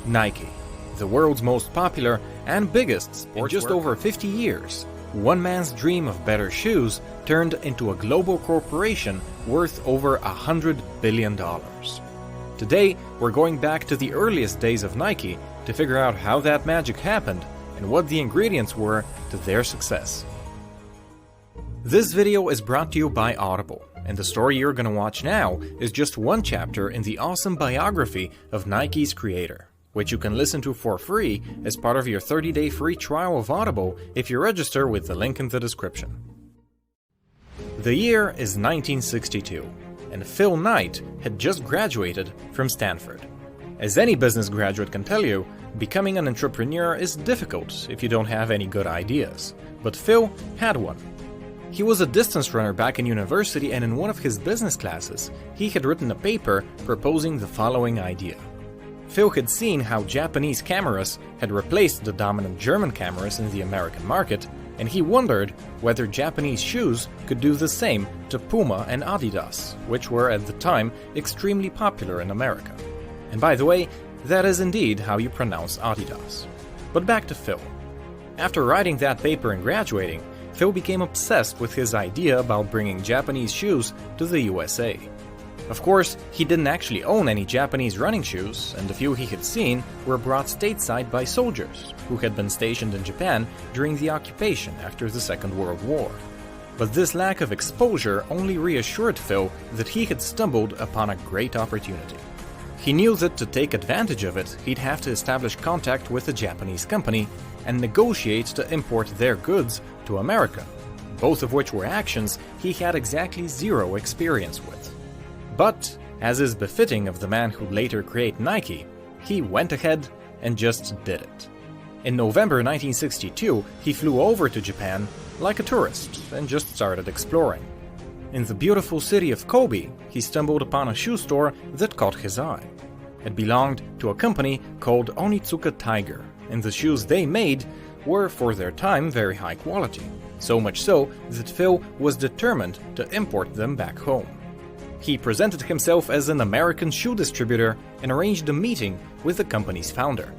Nike, the world's most popular and biggest sportswear. In just over 50 years, one man's dream of better shoes turned into a global corporation worth over $100 billion. Today, we're going back to the earliest days of Nike to figure out how that magic happened and what the ingredients were to their success. This video is brought to you by Audible, and the story you're gonna watch now is just one chapter in the awesome biography of Nike's creator, which you can listen to for free as part of your 30-day free trial of Audible if you register with the link in the description. The year is 1962, and Phil Knight had just graduated from Stanford. As any business graduate can tell you, becoming an entrepreneur is difficult if you don't have any good ideas, but Phil had one. He was a distance runner back in university, and in one of his business classes, he had written a paper proposing the following idea. Phil had seen how Japanese cameras had replaced the dominant German cameras in the American market, and he wondered whether Japanese shoes could do the same to Puma and Adidas, which were at the time extremely popular in America. And by the way, that is indeed how you pronounce Adidas. But back to Phil. After writing that paper and graduating, Phil became obsessed with his idea about bringing Japanese shoes to the USA. Of course, he didn't actually own any Japanese running shoes, and the few he had seen were brought stateside by soldiers who had been stationed in Japan during the occupation after the Second World War. But this lack of exposure only reassured Phil that he had stumbled upon a great opportunity. He knew that to take advantage of it, he'd have to establish contact with a Japanese company and negotiate to import their goods to America, both of which were actions he had exactly zero experience with. But, as is befitting of the man who'd later create Nike, he went ahead and just did it. In November 1962, he flew over to Japan like a tourist and just started exploring. In the beautiful city of Kobe, he stumbled upon a shoe store that caught his eye. It belonged to a company called Onitsuka Tiger, and the shoes they made were, for their time, very high quality, so much so that Phil was determined to import them back home. He presented himself as an American shoe distributor and arranged a meeting with the company's founder.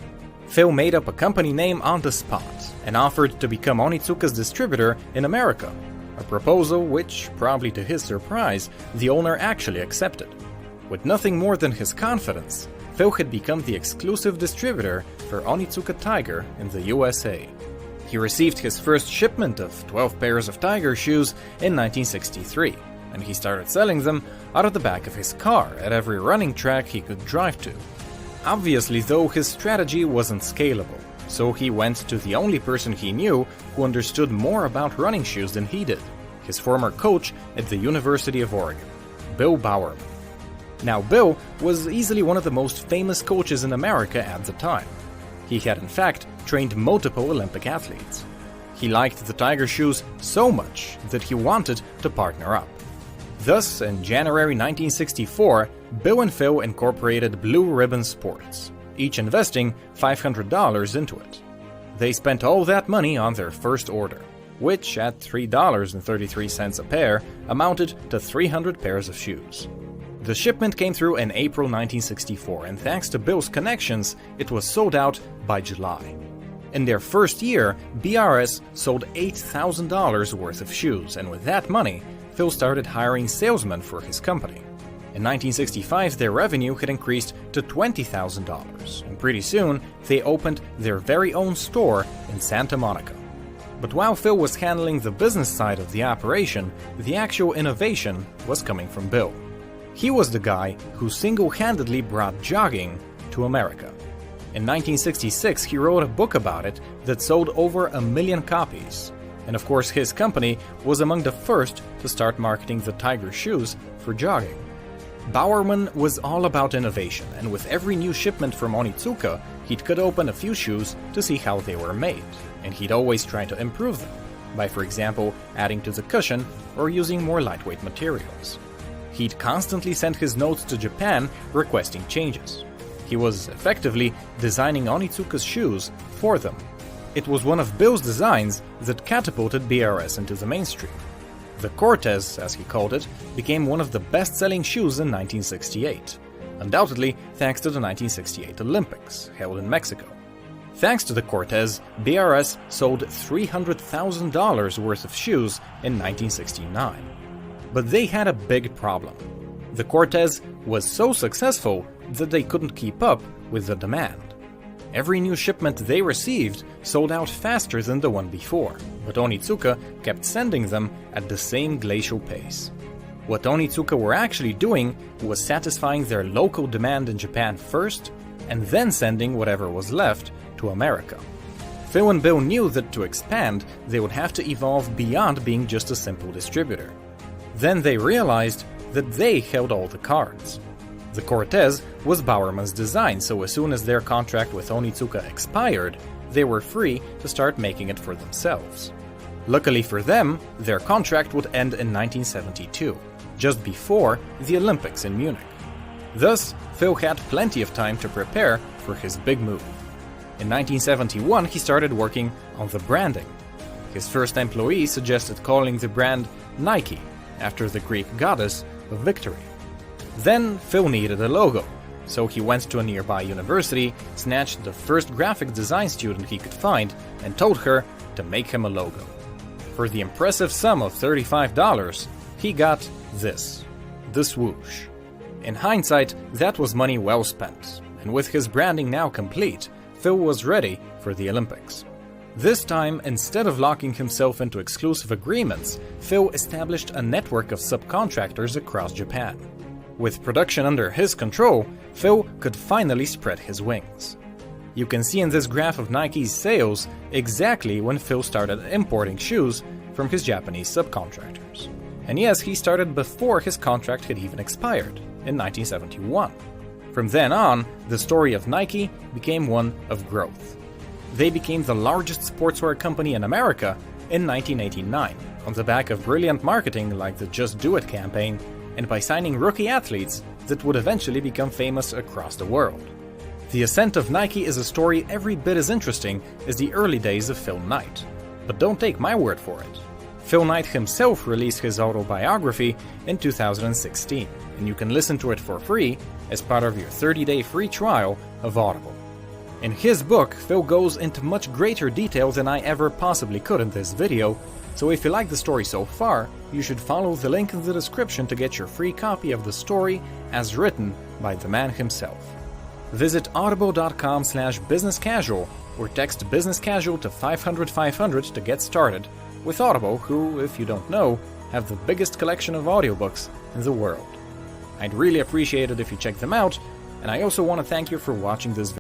Phil made up a company name on the spot and offered to become Onitsuka's distributor in America, a proposal which, probably to his surprise, the owner actually accepted. With nothing more than his confidence, Phil had become the exclusive distributor for Onitsuka Tiger in the USA. He received his first shipment of 12 pairs of Tiger shoes in 1963, and he started selling them out of the back of his car at every running track he could drive to. Obviously, though, his strategy wasn't scalable, so he went to the only person he knew who understood more about running shoes than he did, his former coach at the University of Oregon, Bill Bowerman. Now, Bill was easily one of the most famous coaches in America at the time. He had in fact trained multiple Olympic athletes. He liked the Tiger shoes so much that he wanted to partner up. Thus, in January 1964, Bill and Phil incorporated Blue Ribbon Sports, each investing $500 into it. They spent all that money on their first order, which at $3.33 a pair amounted to 300 pairs of shoes. The shipment came through in April 1964, and thanks to Bill's connections, it was sold out by July. In their first year, BRS sold $8,000 worth of shoes, and with that money, Phil started hiring salesmen for his company. In 1965, their revenue had increased to $20,000, and pretty soon, they opened their very own store in Santa Monica. But while Phil was handling the business side of the operation, the actual innovation was coming from Bill. He was the guy who single-handedly brought jogging to America. In 1966, he wrote a book about it that sold over 1 million copies. And of course, his company was among the first to start marketing the Tiger shoes for jogging. Bowerman was all about innovation, and with every new shipment from Onitsuka, he'd cut open a few shoes to see how they were made, and he'd always try to improve them, by for example adding to the cushion or using more lightweight materials. He'd constantly send his notes to Japan requesting changes. He was effectively designing Onitsuka's shoes for them. It was one of Bill's designs that catapulted BRS into the mainstream. The Cortez, as he called it, became one of the best-selling shoes in 1968. undoubtedly thanks to the 1968 Olympics, held in Mexico. Thanks to the Cortez, BRS sold $300,000 worth of shoes in 1969. But they had a big problem. The Cortez was so successful that they couldn't keep up with the demand. Every new shipment they received sold out faster than the one before, but Onitsuka kept sending them at the same glacial pace. What Onitsuka were actually doing was satisfying their local demand in Japan first, and then sending whatever was left to America. Phil and Bill knew that to expand, they would have to evolve beyond being just a simple distributor. Then they realized that they held all the cards. The Cortez was Bowerman's design, so as soon as their contract with Onitsuka expired, they were free to start making it for themselves. Luckily for them, their contract would end in 1972, just before the Olympics in Munich. Thus, Phil had plenty of time to prepare for his big move. In 1971, he started working on the branding. His first employee suggested calling the brand Nike, after the Greek goddess of victory. Then Phil needed a logo, so he went to a nearby university, snatched the first graphic design student he could find, and told her to make him a logo. For the impressive sum of $35, he got this, the swoosh. In hindsight, that was money well spent, and with his branding now complete, Phil was ready for the Olympics. This time, instead of locking himself into exclusive agreements, Phil established a network of subcontractors across Japan. With production under his control, Phil could finally spread his wings. You can see in this graph of Nike's sales exactly when Phil started importing shoes from his Japanese subcontractors. And yes, he started before his contract had even expired, in 1971. From then on, the story of Nike became one of growth. They became the largest sportswear company in America in 1989, on the back of brilliant marketing like the Just Do It campaign, and by signing rookie athletes that would eventually become famous across the world. The ascent of Nike is a story every bit as interesting as the early days of Phil Knight. But don't take my word for it. Phil Knight himself released his autobiography in 2016, and you can listen to it for free as part of your 30-day free trial of Audible. In his book, Phil goes into much greater detail than I ever possibly could in this video, so if you like the story so far, you should follow the link in the description to get your free copy of the story as written by the man himself. Visit audible.com/businesscasual or text businesscasual to 500-500 to get started with Audible, who, if you don't know, have the biggest collection of audiobooks in the world. I'd really appreciate it if you check them out, and I also want to thank you for watching this video.